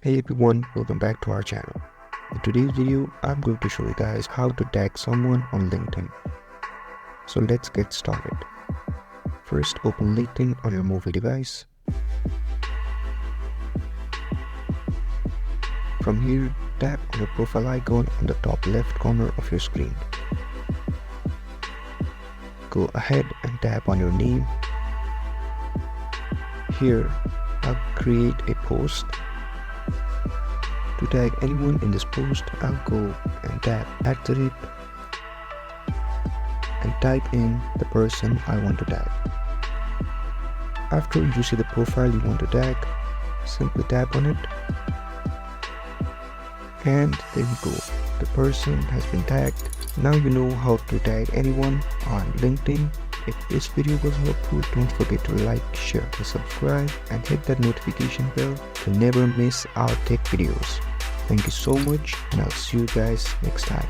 Hey everyone, welcome back to our channel. In today's video, I'm going to show you guys how to tag someone on LinkedIn. So let's get started. First, open LinkedIn on your mobile device. From here, tap on your profile icon on the top left corner of your screen. Go ahead and tap on your name. Here, I'll create a post. To tag anyone in this post, I'll go and tap @ and type in the person I want to tag. After you see the profile you want to tag, simply tap on it. And there you go. The person has been tagged. Now you know how to tag anyone on LinkedIn. If this video was helpful, don't forget to like, share, and subscribe, and hit that notification bell to never miss our tech videos. Thank you so much, and I'll see you guys next time.